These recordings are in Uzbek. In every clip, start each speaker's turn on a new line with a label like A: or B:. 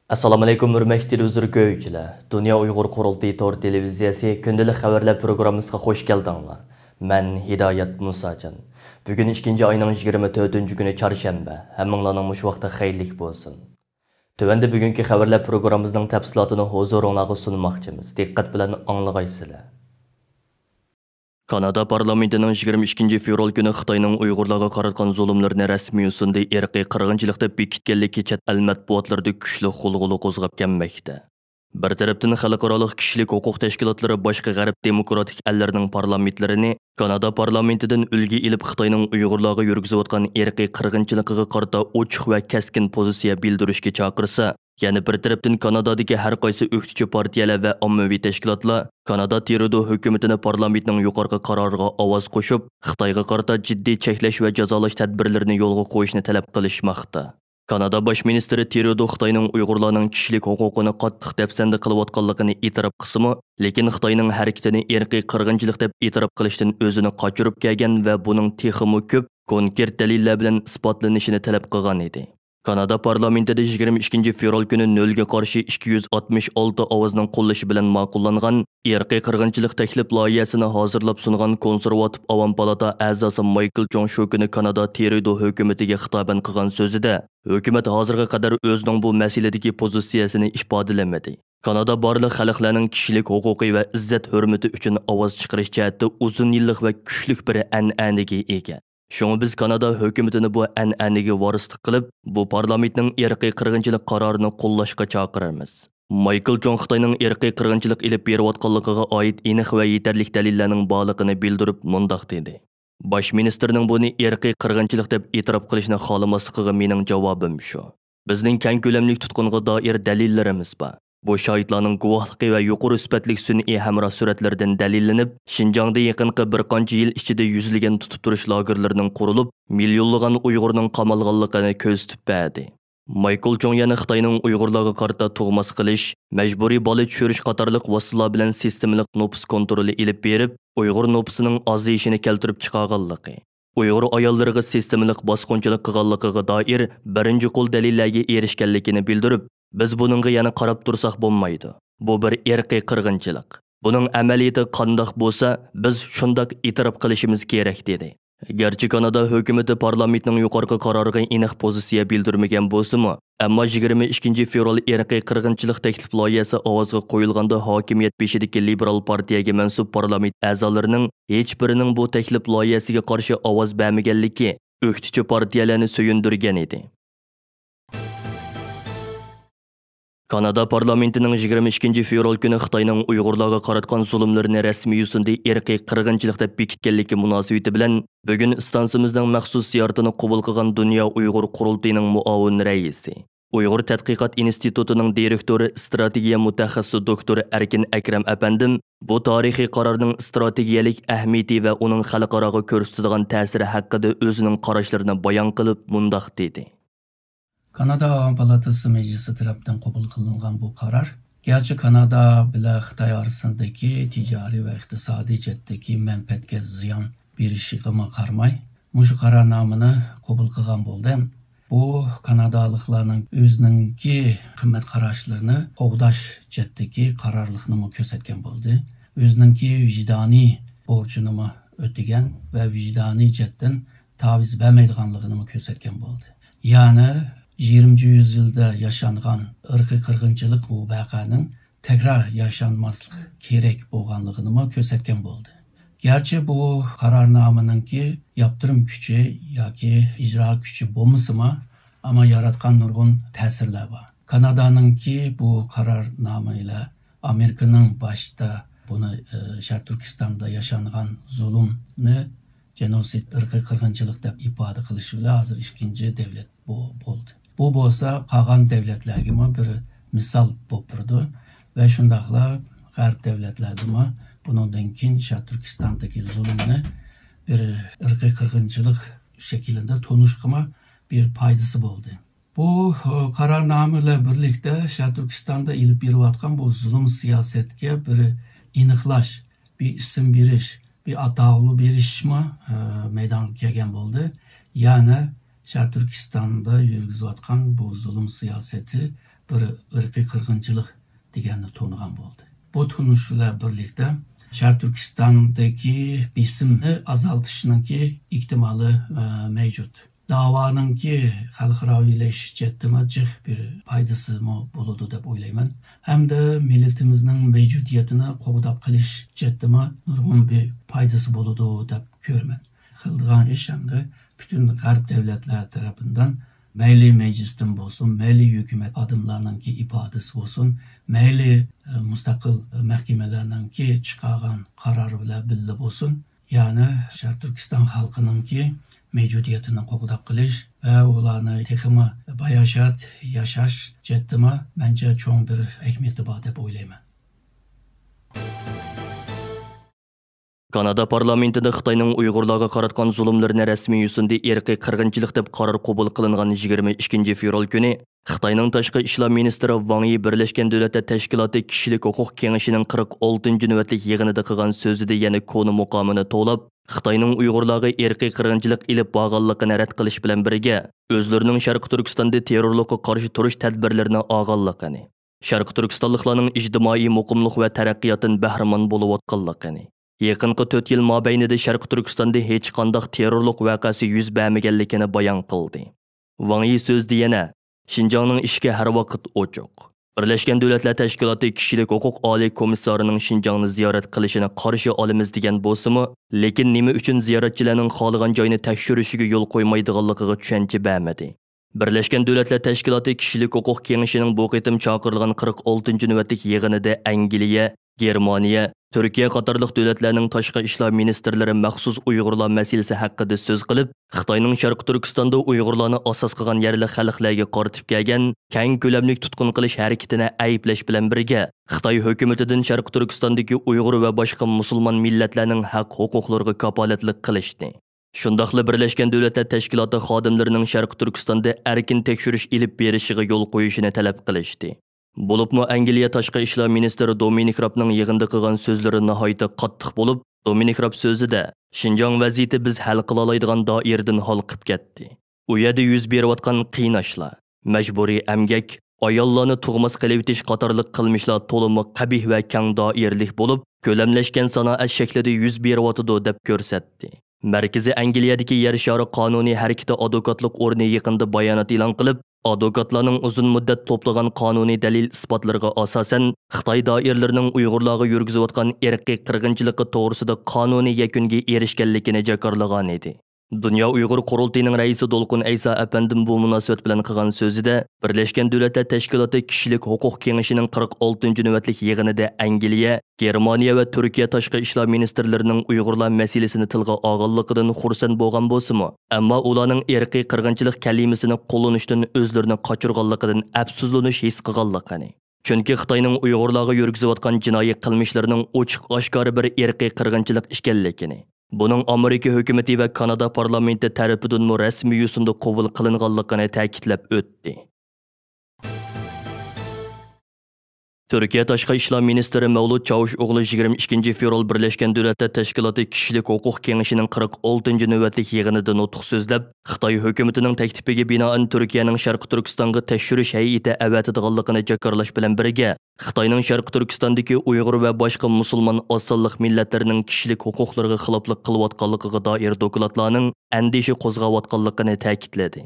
A: Assalamu alaykum hurmatli izləyicilər. Dünya Uyğur Qurultayı Tor televiziyası gündəlik xəbərlər proqramımızga xoş gəldinglar. Mən Hidayat Musacan. Bugün 2-ci ayının 24-cü günü çarşamba. Həmminglarning mush vaqti xeyirlik bolsun. Tövəndə bugünkü xəbərlər proqramımızın təfsilatını huzurunuza sunmoqchimiz. Diqqət bilan anlagaysizlar. Kanada parlamentinin 22 fevral günü Xitayning Uyg'urlarga qaratgan zulmlarini rasmiy usulda irqiy qirg'inchilikda bekitganligi chet el matbuotlarida kuchli g'ulg'ula qo'zg'ab kelmoqda. Bir tarafdan xalqaro kishilik huquq tashkilotlari boshqa g'arb demokratik ellarning parlamentlarini Kanada parlamentidan ulgi ilib Xitoyning Uyg'urlarga yurgizayotgan irqiy qirg'inchiligiga qarata ochiq va keskin pozitsiya bildirishga chaqirsa, yana bir tarafdan Kanadadagi har qaysi o'qituvchi partiyalar va ommaviy tashkilotlar Kanada Trudeau hukumatini parlamentning yuqorqi qaroriga ovoz qo'shib, Xitoyga qarata jiddiy cheklash va jazolash tadbirlarini yo'lga qo'yishni talab qilishmoqda. Kanada bosh ministri Trudeau Xitoyning Uyg'urlarning kishilik huquqini qattiq dafsanda qilayotganligini e'tirof qilsa-mu, lekin Xitoyning harakatini irqiy qirg'inchilik deb e'tirof qilishdan o'zini qochirib kelgan va buning texmi ko'p konkret dalillar bilan isbotlanishini talab qilgan edi. Kanada parlamentida 22 fevral günü 0'ga qarshi 266 ovozning qo'llashi bilan ma'qullangan irqiy qirg'inchilik taklif loyihasini hozirlab sungan konservativ Avam palata a'zosi Michael Chong shu kuni Kanada Trudeau hukumatiga xitoban qilgan so'zida hukumat hozirga qadar o'zining bu masaladagi pozitsiyasini ifodalamadi. Kanada barliq xalqlarning kishilik huquqi va izzat hurmati uchun ovoz chiqarish jihatida uzun yillik va kuchli bir an'anaga ega. Şoňa biz Kanada hökümetini bu an'anaga varislik qilib, bu parlamentning irqiy qirg'inchilik qarorini qo'llashga chaqiramiz. Michael Chong Xitoyning irqiy qirg'inchilik ilib berayotganligiga oid aniq va yetarli dalillarning borligini bildirib mundaq dedi. Bosh ministerning buni irqiy qirg'inchilik deb e'tirof qilishni xohlamasligiga mening javobim shu. Bizning keng ko'lamli tutqunga doir dalillarimiz bor. Bu şahitlarning guvohligi va yuqori sifatli sun'iy hamroh suratlardan dalillanib, Şinjangda yaqinqi bir qancha yil ichida yuzlagan tutib turish lagerlarining qurilib, millionlagan Uyg'urning qamalganligini ko'rsatib berdi. Michael Chong yana Xitoyning Uyg'urlarga qarata tug'mas qilish, majburiy bola tushirish qatorliq vositalar bilan sistemalik nopus kontroli ilib berib, Uyg'ur nopusining ozayishini keltirib chiqarganligi, Uyg'ur ayollariga sistemalik bosqinchilik qilganligiga doir birinchi qo'l dalillarga erishganligini bildirib, biz buningga yana qarab tursak bo'lmaydi. Bu bir irqiy qirg'inchilik. Buning amaliyati qandoq bo'lsa, biz shundoq e'tirof qilishimiz kerak dedi. Garchi Kanada hukumati parlamentning yuqorqi qaroriga aniq pozitsiya bildirmagan bo'lsa-mu, ammo 22 fevral irqiy qirg'inchilik taklif loyihasi ovozga qo'yilganda hokimiyat beshidagi liberal partiyaga mansub parlament a'zolarining hech birining bu taklif loyihasiga qarshi ovoz bermaganligi o'qituvchi partiyalarni suyundirgan edi. Kanada parlamentining 22 fevral günü Xitoyning Uyg'urlarga qaratgan zulmlarini rasmiy usulda irqiy qirg'inchilik deb bekitganligi munosabati bilan bugun stansimizning maxsus ziyoratini qabul qilgan Dünya Uyghur Qurultayining muavin raisi, Uyg'ur tadqiqot institutining direktori, strategiya mutaxassisi doktor Erkin Akram apandim bu tarixiy qarorning strategiyalik ahamiyati va uning xalqaroga ko'rsatadigan ta'siri haqida o'zining qarashlarini bayon qilib mundaq dedi.
B: Kanada Avam Palatası Meclisi tarafından kabul kılınan bu karar, gerçi Kanada ile Xitay arasındaki ticari ve iktisadi cetteki menfaatga ziyan bir işiğime karmay, muşu kararnamını kabul kılgan boldu. Bu Kanadalıklarının özününki kıymet kararlarını qoğdaş cetteki kararlılıkını kösetken boldu. Özününki vicdani borcunu ödegen ve vicdani cetten taviz vermeydiganlığını kösetken boldu. Yani 20. yüzyılda yaşanğan ırkı qırğınçılıq bu vaqanın tekrar yaşanmaslık gerek bolğanlığını kösetken boldu. Gerçi bu kararnamanınki yaptırım gücü yoki icra gücü bolmasıma ama yaratgan nurgun ta'sirlar var. Kanada'nınki bu kararnamayla Amerika'nın başta bunu Şarq Türkistan'da yaşanğan zulümni genosit ırkı qırğınçılıq deb ifoda qilish bilan hozir ikkinchi davlat bo'ldi. Bu bo'lsa qolgan davlatlarga bir misol bo'lib turdi va shundaqla g'arb davlatlarida bundan keyin Şarq Türkistan'dagi zulmni bir irqiy qirg'inchilik shaklida tunishga bir foydasi bo'ldi. Bu qarornoma bilan birlikda Şarq Türkistan'da ilib berayotgan bu zulm siyosatga bir aniqlash, bir ism berish, bir atağlı berishmi meydana kelgan bo'ldi. Yani Şarq Türkistan'da yürgüzayotgan bu zulüm siyaseti bir ırkı qirg'inchilik deganni to'nigan bo'ldi. Bu tunishlar birlikda Sharq Turkistondagi besimni azaltishninki ehtimoli mavjud. Davanınki xalqarovilashish jihatdan jiq bir foydasi bo'ladi deb o'ylayman. Hamda millatimizning mavjudiyatini qo'g'dab qilish jihatdan nurg'un bir foydasi bo'ladi deb ko'raman. Qilgan ish hamda bütün g'arb davlatlar tarafidan mayli meclisden bo'lsin, mayli hukumat adımlarınki ifodasi bo'lsin, mayli mustaqil mahkamalarninki chiqargan qarori bilan birga bo'lsin, ya'ni Sharq Turkiston xalqininki mevcudiyetini qo'g'dab qilish va ularni texmi bayoshat yashash jihatdan bence cho'ng bir ahamiyati bor deb o'ylayman.
A: Kanada parlamentida Xitoyning Uyg'urlarga qaratgan zulmlarini rasmiy yuzida irqiy qirg'inchilik deb qaror qabul qilingan 22 fevral kuni Xitoyning tashqi ishlar ministri Wang Yi Birlashgan Davlatlar Tashkiloti kishilik huquq kengashining 46-navbatlik yig'inida qilgan so'zida yana koni muqomini to'lab, Xitoyning Uyg'urlarga irqiy qirg'inchilik ilib borganligini rad qilish bilan birga, o'zlarining Sharq Turkistonda terrorlikka qarshi turish tadbirlarini olganligini, Sharq Turkistonliklarning ijtimoiy muqimlik va taraqqiyotdan bahramand bo'layotganligini, yaqinqi 4 yil mobaynida Sharq Turkistonda hech qanday terrorlik voqeasi yuz bermaganligini bayon qildi. Wang Yi so'zda yana Şinjanның ishga har vaqt ochiq. Birlashgan Davlatlar Tashkiloti kishilik huquq oliy komissarining Şinjanni ziyorat qilishini qarshi olamiz degan bo'lsa-mu, lekin nima uchun ziyoratchilarning xohlagan joyini tekshirishiga yo'l qo'ymaydiganligiga tushuncha bermadi. Birlashgan Davlatlar Tashkiloti kishilik huquq kengashining bu qitim chaqirilgan 46-navbatlik yig'inida Angliya, Germaniya, Türkiye qatorliq davlatlarning tashqi ishlar ministrlari maxsus Uyg'urlar masalasi haqida so'z qilib, Xitoyning Sharq Turkistonda Uyg'urlarni asos qilgan yerli xalqlarga qaratib kelgan keng ko'lamli tutqun qilish harakatini ayiblash bilan birga, Xitoy hukumatidan Sharq Turkistondagi Uyg'ur va boshqa musulmon millatlarning haq-huquqlariga kapolatlik qilishdi. Shundaqla Birlashgan Davlatlar Tashkiloti xodimlarining Sharq Turkistonda erkin tekshirish ilib berishiga yo'l qo'yishini talab qilishdi. Bo'libmi Angliya tashqi ishlar ministri Dominic Raabning yig'inda qilgan so'zlari nihoyatda qattiq bo'lib, Dominic Raab so'zida Şinjan vaziyati biz hal qila oladigan doiradan holqib ketdi. U yerda yuz berayotgan qiynashlar, majburiy emgak, ayollarni tug'mas qilib etish qatorliq qilmishlar to'liq qabih va keng doiralik bo'lib, ko'lamlashgan sanoat shaklida yuz berayotdi deb ko'rsatdi. Markaziy Angliyadagi yer shari qonuniy harakati advokatlik o'rni yaqinda bayonot e'lon qilib, advokatlarning uzun muddat to'plagan qonuniy dalil isbotlarga asosan Xitoy doiralarining Uyg'urlarga yurgizayotgan irqiy qirg'inchiligi to'g'risida qonuniy yakunga erishganligini jakarlagan edi. Dünya Uyghur Qurultayining raisi Dolqun Aysa apandim bu munosabat bilan qilgan so'zida Birlashgan Davlatlar Tashkiloti kishilik huquq kengashining 46-navbatlik yig'inida Angliya, Germaniya va Turkiya tashqi ishlar ministrlarining Uyg'urlar masalasini tilga olganligidan xursand bo'lgan bo'lsa-mu, ammo ularning irqiy qirg'inchilik kalimasini qo'llanishdan o'zlarini qochirganligidan afsuslanish his qilganligini. Chunki Xitoyning Uyg'urlarga yurgizayotgan jinoiy qilmishlarining ochiq-oshkora bir irqiy qirg'inchilik ekanligini, buning Amerika hukumati va Kanada parlamenti tarafidan rasmiy yo'sinda qabul qilinganligini ta'kidlab o'tdi. Türkiye Tashqi ishlar ministri Mavlud Çavuşoğlu 22 fevral Birlashgan Davlatlar Tashkiloti kishilik huquq kengashining 46-navbatlik yig'inida nutq so'zlab, Xitoy hukumatining taklifiga binoan Turkiyaning Sharq Turkistonga tekshirish hay'ati avatadiganligini jakarlash bilan birga, Xitoyning Sharq Turkistondagi Uyg'ur va boshqa musulmon osonliq millatlarining kishilik huquqlariga xiloflik qilayotganligiga doir dokladlarning andisha qo'zg'ayotganligini ta'kidladi.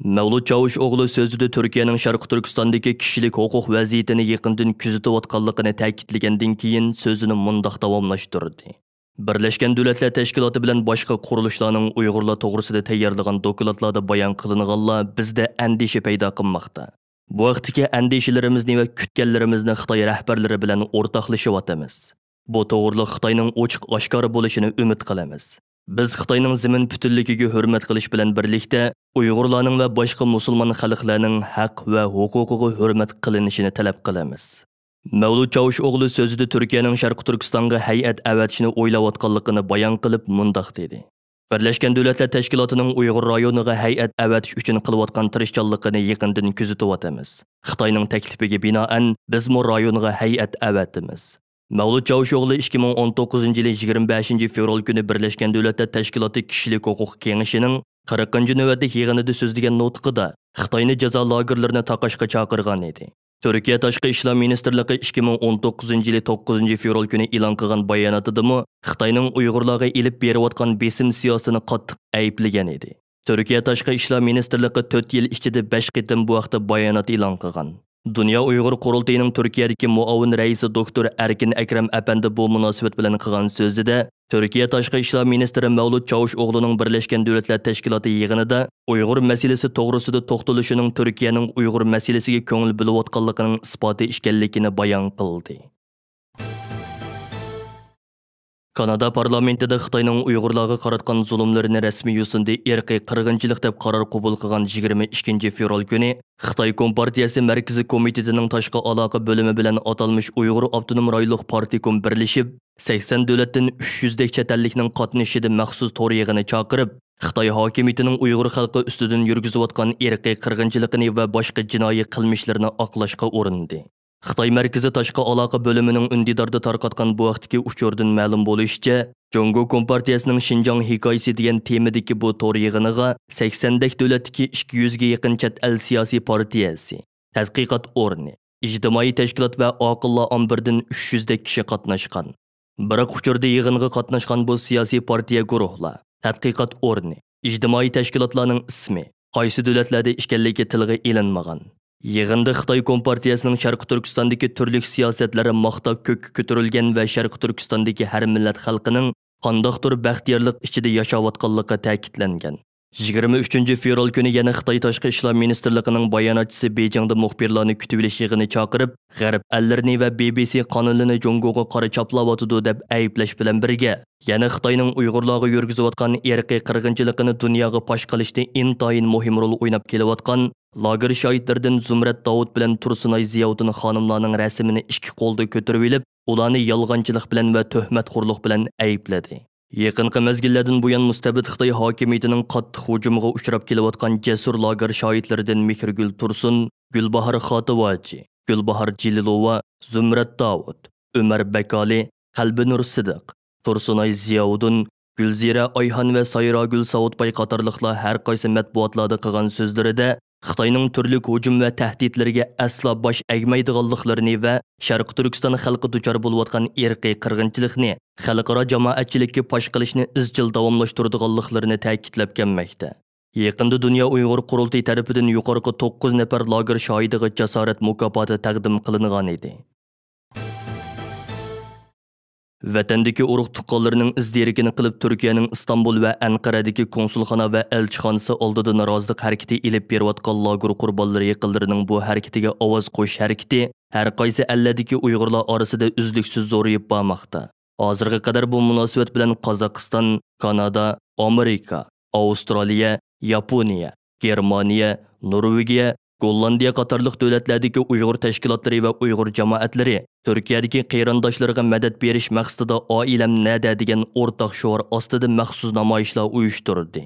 A: Mavlud Çavuşoğlu so'zida Turkiyaning Sharq Turkistondagi kishilik huquq vaziyatini yaqindan kuzatayotganligini ta'kidlagandan keyin so'zini mundaq davomlashtirdi. Birlashgan Davlatlar Tashkiloti bilan boshqa qurilishlarning Uyg'urlar to'g'risida tayyorlagan dokladlarda bayon qilinganlar bizda andisha paydo qilmoqda. Bu vaqtdagi andishalarimizni va kutganlarimizni Xitoy rahbarlari bilan o'rtoqlashyapmiz. Bu to'g'riliq Xitoyning ochiq-oshkora bo'lishini umid qilamiz. Biz Xitoyning zimin butunligiga hurmat qilish bilan birlikda Uyg'urlarning va boshqa musulmon xalqlarning haq va huquqiga hurmat qilinishini talab qilamiz. Mavlud Çavuşoğlu so'zida Turkiyaning Sharq Turkistonga hay'at avatishni o'ylayotganligini bayon qilib mundaq dedi. Birlashgan Davlatlar Tashkilotining Uyg'ur rayoniga hay'at avatish uchun qilayotgan tirishchanligini yaqindan kuzatyapmiz. Xitoyning taklifiga binoan biz bu rayonga hay'at avatimiz. Mavlud Çavuşoğlu 2019 yili 25 fevral kuni Birlashgan Davlatlar Tashkiloti kishilik huquq kengashining 40-navbatlik yig'inida so'zlagan nutqida Xitoyni jazo lagerlarini taqashga chaqirgan edi. Türkiye Tashqi ishlar ministrligi 2019 yılı 9 fevral günü e'lon qilgan bayonotidami Xitoyning Uyg'urlarga elib berayotgan besim siyosatini qattiq ayblagan edi. Türkiye Tashqi ishlar ministrligi 4 yil ichida 5 qitim bu vaqtda bayonot e'lon qilgan. Dünya Uyghur Qurultayının Türkiye'deki muavin reisi Doktor Erkin Ekrem Efendi bu münasebet bilan qilgan so'zida Türkiye Tashqi ishlar ministri Mavlud Çavuşoğlu'nun Birleşken Devletler Teşkilatı yig'inida Uyg'ur masalasi to'g'risida to'xtalishining Türkiye'ning Uyg'ur masalasiga ko'ngil bo'layotganligining isboti ekanligini bayon qildi. Kanada parlamentida Xitoyning Uyg'urlarga qaratgan zulmlarini rasmiy yo'sinda irqiy qirg'inchilik deb qaror qabul qilgan 22 fevral kuni Xitoy Kompartiyasi Markaziy komitetining tashqi aloqa bo'limi bilan atalmış Uyg'ur Avtonom rayonluq partikom birlashib 80 davlatdan 300 dek chet ellikning qatnashida maxsus to'r yig'ini chaqirib Xitoy hokimiyatining Uyg'ur xalqi ustidan yurgizayotgan irqiy qirg'inchiligini va boshqa jinoiy qilmishlarni oqlashga urindi. Xitoy Markaziy tashqi aloqa bo'limining undidarda tarqatgan bu vaqtdagi uchurdan ma'lum bo'lishicha, Jongo Kompartiyasining Xinjiang hikoyasi degan temadagi bu to'r yig'iniga 80 dek davlatdagi 200 ga yaqin chet el siyosiy partiyasi, tadqiqot o'rni, ijtimoiy tashkilot va oqillar ombirdan 300 dek kishi qatnashgan. Biroq uchurda yig'inga qatnashgan bu siyosiy partiya guruhlar, tadqiqot o'rni, ijtimoiy tashkilotlarning ismi qaysi davlatlarda ekanligi tilga ilinmagan. Yig'inda Xitoy Kompartiyasining Sharqi Turkistondagi turli siyosatlari maqtab ko'kka ko'tarilgan va Sharqi Turkistondagi har millat xalqining qandoqdir baxtiyorlik ichida yashayotganligi ta'kidlangan. 23 fevral kuni yana Xitoy Tashqi ishlar ministrligining bayonotchisi Beijingda muxbirlarni kutib olish yig'ini chaqirib, G'arb allarini va BBC qonunini Jongoga qora chaplayotdi deb ayblash bilan birga, yana Xitoyning Uyg'urlarga yurgizayotgan irqiy qirg'inchiligini dunyoga fosh qilishda intayin muhim rol o'ynab kelayotgan lager shohidlaridan Zumrat Davud bilan Tursunay Ziyoddin xonimlarning rasmini ikki qo'lda ko'tarib olib, ularni yolg'onchilik bilan va tuhmatxo'rlik bilan aybladi. Yaqinqi mezgillardan buyon mustabid Xitoy hokimiyatining qattiq hujumiga uchrab kelayotgan jasur lager shohidlaridan Mehrgul Tursun, Gulbahor Xotivachi, Gulbahor Jililova, Zumrat Davud, Umar Bakali, Qalbinur Sidiq, Tursunay Ziyoddin, Gulzira Ayhan va Sayragul Saudbay qatorliqlar har qaysi matbuotlarda qilgan so'zlarida Xitoyning turli hujum va tahdidlariga aslo bosh egmaydiganliklarini va Sharq Turkiston xalqi duchor bo'layotgan irqiy qirg'inchilikni xalqaro jamoatchilikka fosh qilishni izchil davomlashtiradiganliklarini ta'kidlab kelmoqda. Yaqinda Dunyo Uyg'ur Qurultiyi tarafidan yuqorqi 9 nafar lager shohidiga jasorat mukofoti taqdim qilingan edi. Vatandagi urug' tuqqanlarning izdirikini qilib Turkiyaning Istanbul va Anqaradagi konsulxona va elchixonasi oldida norozilik harakati elib berayotgan lager qurbonlari yaqinlarining bu harakatiga ovoz qo'yish harakati har qaysi alladagi Uyg'urlar orasida uzluksiz zo'rayib bormoqda. Hozirga qadar bu munosabat bilan Qozog'iston, Kanada, Amerika, Avstraliya, Yaponiya, Germaniya, Norvegiya, Gollandiya qatorliq davlatlardagi Uyg'ur tashkilotlari va Uyg'ur jamoatlari Turkiyadagi qarindoshlarga madad berish maqsadida oilam nada degan o'rtaq shior ostida maxsus namoyishlar uyushtirdi.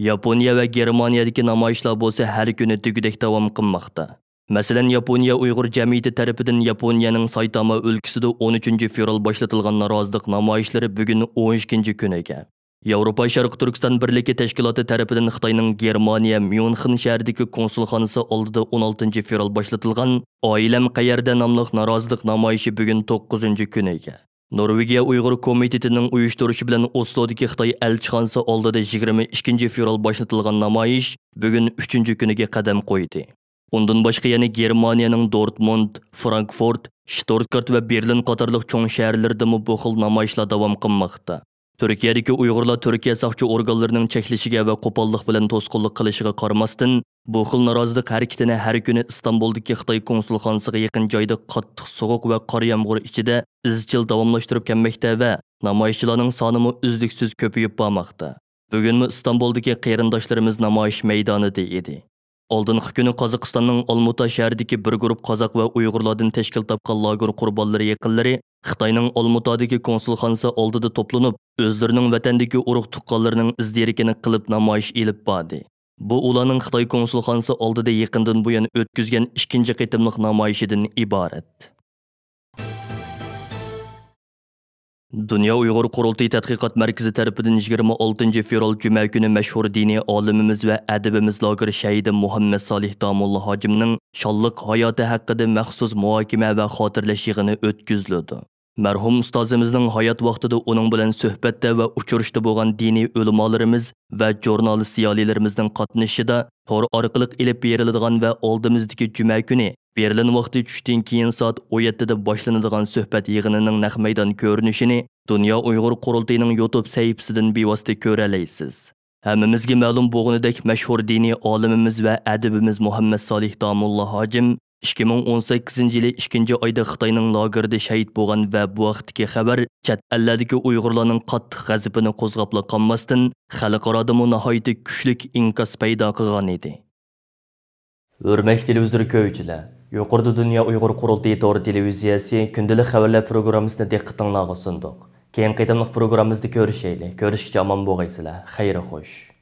A: Yaponiya va Germaniyadagi namoyishlar bo'lsa har kuni tugudek davom qilmoqda. Masalan, Yaponiya Uyg'ur jamiyati tarafidan Yaponiyaning Saitama o'lkasida 13 fevral boshlatilgan norozilik namoyishlari bugun 12 kuniga. Yevropa Sharq Turkiston Birligi tashkiloti tarafidan Xitoyning Germaniya Myunxen shahridagi konsulxonasi oldida 16 fevral boshlatilgan Oilam qayerda nomli norozilik namoyishi bugun 9 kuniga. Norvegiya Uyg'ur komitetining uyushtirishi bilan Oslodagi Xitoy elchixonasi oldida 22 fevral boshlatilgan namoyish bugun 3 kuniga qadam qo'ydi. Undan boshqa yana Germaniyaning Dortmund, Frankfurt, Stuttgart va Berlin qatorliq cho'ng shaharlarda bu xil namoyishlar davom qilmoqda. Turkiyadagi Uyg'urlar Turkiya soqchi organlarining cheklishiga va qo'pollik bilan to'sqinlik qilishiga qaramasdan, bu xil norozilik harakatini har kuni Istanbuldagi Xitoy konsulxonasiga yaqin joyda qattiq sovuq va qor yomg'ir ichida izchil davomlashtirib kelmoqda va namoyishchilarning soni uzluksiz ko'payib bormoqda. Bugunmi Istanbuldagi qarindoshlarimiz namoyish maydonida edi. Oldingi kuni Qozog'istonning Olmuta shahridagi bir guruh qozoq va Uyg'urlardan tashkil topgan lager qurbonlari yaqinlari Xitoyning Olmutadagi konsulxonasi oldida to'planib, o'zlarining vatandagi urug' tuqqanlarining izdirikini qilib namoyish elib bordi. Bu ularning Xitoy konsulxonasi oldida yaqindan buyon o'tkazgan ikkinchi qitimliq namoyishidan iborat. Dünya Uyghur Qurultayı Tədqiqat Mərkəzi tərəfindən 26 fevral cümə günü məşhur dini alimimiz və ədibimiz lagır şəhidi Muhammed Salih Damulla Hacimning şanlıq hayatı haqqında məxsus muhakimə və xatirləş yığını ötküzüldü. Mərhum ustazımızın hayat vaxtida onun bilan söhbətdə və uçuruşda bolğan dini ölümalarımız və jurnalist ziyalilərimizin qatnışıda tor arqılıq elib beriladigan və oldimizdagi cümə günü Berlin vaqti tushdan keyin soat 17da boshlanadigan suhbat yig'inining naq maydon ko'rinishini Dünya Uyg'ur Qurultayining YouTube sahifasidan bevosita ko'ra olasiz. Hammamizga ma'lum bo'lganidek mashhur diniy olimimiz va adibimiz Muhammad Salih Damulla Hacim 2018 yılı 2. ayda Xitoyning lagerida shahid bo'lgan va bu vaqtdagi xabar chet ellardagi Uyg'urlarning qattiq g'azabini qo'zg'ab qolmasdan xalqaroda nihoyatda kuchli inkas paydo qilgan edi. Hurmatli televizor ko'ruvchilar, yuqorida Dünya Uyg'ur Qurultayi to'g'ri televiziyasi kundalik xabarlar programmasini diqqatingizga sundiq. Keyin qaytamliq programmamizda ko'rishaylik. Ko'rishgacha omon bo'lgaysizlar. Xayr xo'sh.